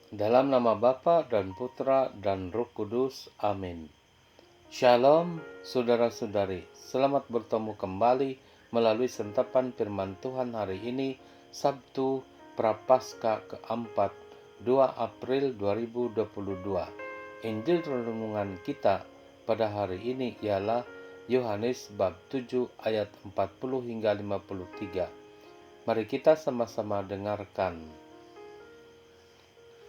Dalam nama Bapa dan Putra dan Roh Kudus. Amin. Shalom, saudara-saudari. Selamat bertemu kembali melalui sentapan firman Tuhan hari ini, Sabtu Prapaskah keempat, 2 April 2022. Injil renungan kita pada hari ini ialah Yohanes bab 7 ayat 40 hingga 53. Mari kita sama-sama dengarkan.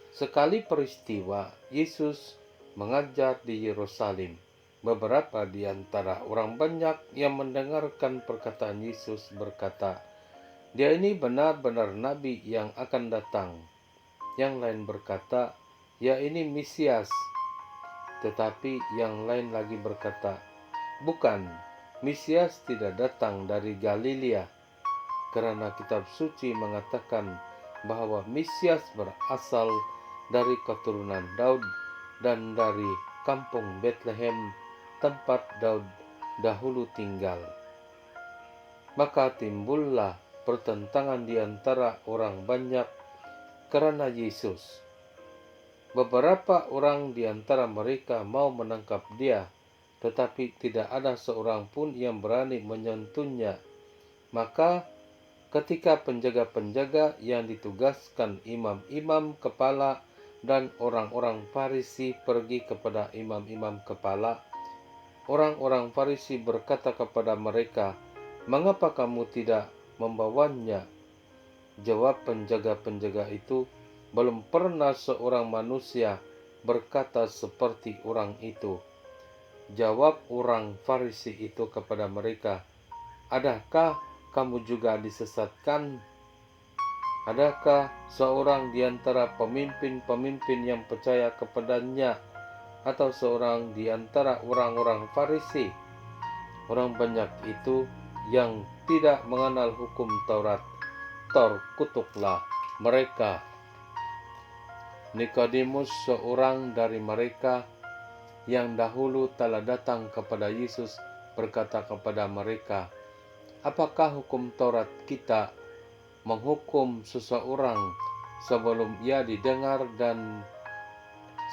Sekali peristiwa, Yesus mengajar di Yerusalem. Beberapa di antara orang banyak yang mendengarkan perkataan Yesus berkata, "Dia ini benar-benar nabi yang akan datang." Yang lain berkata, "Ya, ini Mesias." Tetapi yang lain lagi berkata, "Bukan, Mesias tidak datang dari Galilea, karena kitab suci mengatakan bahwa Mesias berasal dari keturunan Daud dan dari kampung Betlehem, tempat Daud dahulu tinggal." Maka timbullah pertentangan di antara orang banyak karena Yesus. Beberapa orang di antara mereka mau menangkap dia, tetapi tidak ada seorang pun yang berani menyentuhnya. Maka ketika penjaga-penjaga yang ditugaskan imam-imam kepala dan orang-orang Farisi pergi kepada imam-imam kepala, orang-orang Farisi berkata kepada mereka, "Mengapa kamu tidak membawanya?" Jawab penjaga-penjaga itu, "Belum pernah seorang manusia berkata seperti orang itu." Jawab orang Farisi itu kepada mereka, "Adakah kamu juga disesatkan? Adakah seorang di antara pemimpin-pemimpin yang percaya kepadanya, atau seorang di antara orang-orang Farisi, orang banyak itu, yang tidak mengenal hukum Taurat? Terkutuklah mereka." Nikodemus, seorang dari mereka yang dahulu telah datang kepada Yesus, berkata kepada mereka, "Apakah hukum Taurat kita menghukum seseorang sebelum ia didengar dan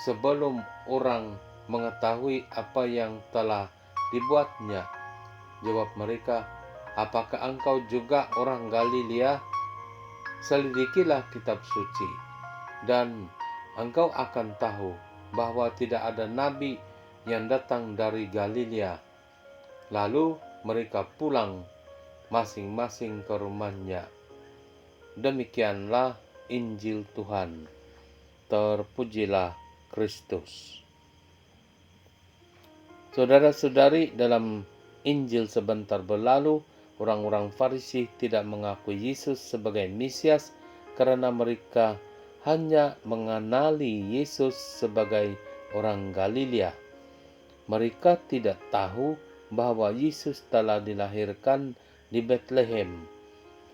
sebelum orang mengetahui apa yang telah dibuatnya?" Jawab mereka, "Apakah engkau juga orang Galilea? Selidikilah kitab suci, dan engkau akan tahu bahwa tidak ada nabi yang datang dari Galilea." Lalu mereka pulang masing-masing ke rumahnya. Demikianlah Injil Tuhan. Terpujilah Kristus. Saudara-saudari, dalam Injil sebentar berlalu, orang-orang Farisi tidak mengakui Yesus sebagai Mesias karena mereka hanya mengenali Yesus sebagai orang Galilea. Mereka tidak tahu bahwa Yesus telah dilahirkan di Betlehem,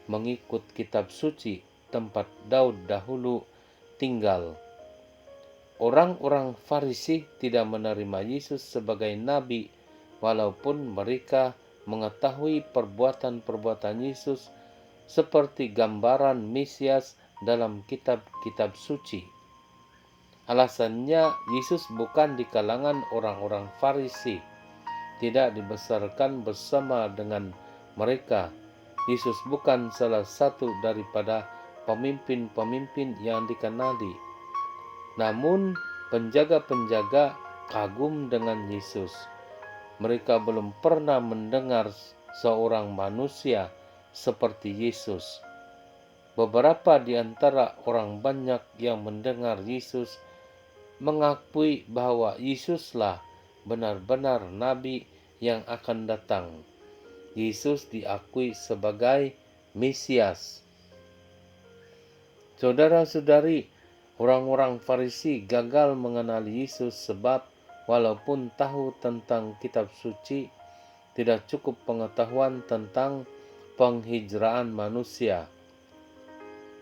mengikut kitab suci, tempat Daud dahulu tinggal. Orang-orang Farisi tidak menerima Yesus sebagai nabi, walaupun mereka mengetahui perbuatan-perbuatan Yesus seperti gambaran Mesias dalam kitab-kitab suci. Alasannya, Yesus bukan di kalangan orang-orang Farisi, tidak dibesarkan bersama dengan mereka. Yesus bukan salah satu daripada pemimpin-pemimpin yang dikenali. Namun, penjaga-penjaga kagum dengan Yesus. Mereka belum pernah mendengar seorang manusia seperti Yesus. Beberapa di antara orang banyak yang mendengar Yesus mengakui bahwa Yesuslah benar-benar nabi yang akan datang. Yesus diakui sebagai Mesias. Saudara-saudari, orang-orang Farisi gagal mengenali Yesus sebab walaupun tahu tentang kitab suci, tidak cukup pengetahuan tentang penghijraan manusia.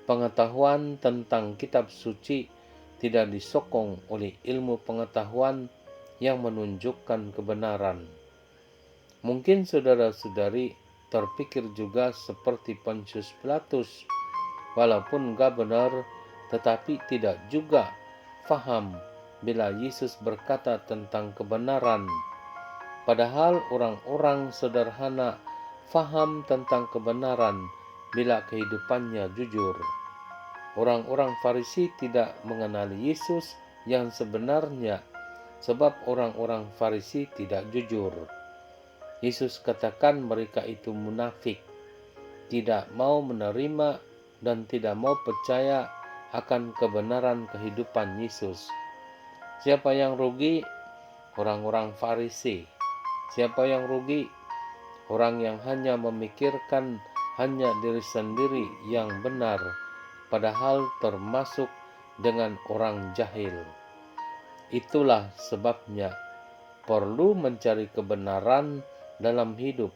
Pengetahuan tentang kitab suci tidak disokong oleh ilmu pengetahuan yang menunjukkan kebenaran. Mungkin saudara-saudari terpikir juga seperti Pontius Pilatus, walaupun gak benar, tetapi tidak juga faham bila Yesus berkata tentang kebenaran. Padahal orang-orang sederhana faham tentang kebenaran bila kehidupannya jujur. Orang-orang Farisi tidak mengenali Yesus yang sebenarnya sebab orang-orang Farisi tidak jujur. Yesus katakan mereka itu munafik, tidak mau menerima dan tidak mau percaya akan kebenaran kehidupan Yesus. Siapa yang rugi? Orang-orang Farisi. Siapa yang rugi? Orang yang hanya memikirkan hanya diri sendiri yang benar, padahal termasuk dengan orang jahil. Itulah sebabnya perlu mencari kebenaran dalam hidup,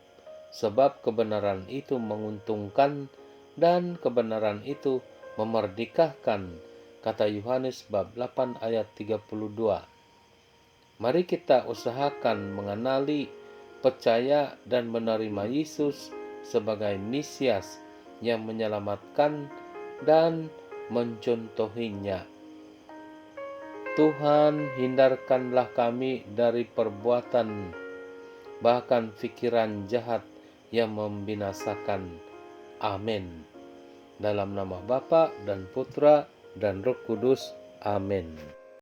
sebab kebenaran itu menguntungkan dan kebenaran itu memerdekakan, kata Yohanes bab 8 ayat 32. Mari kita usahakan mengenali, percaya dan menerima Yesus sebagai Mesias yang menyelamatkan dan mencontohinya. Tuhan, hindarkanlah kami dari perbuatan bahkan pikiran jahat yang membinasakan. Amin. Dalam nama Bapa dan Putra dan Roh Kudus. Amin.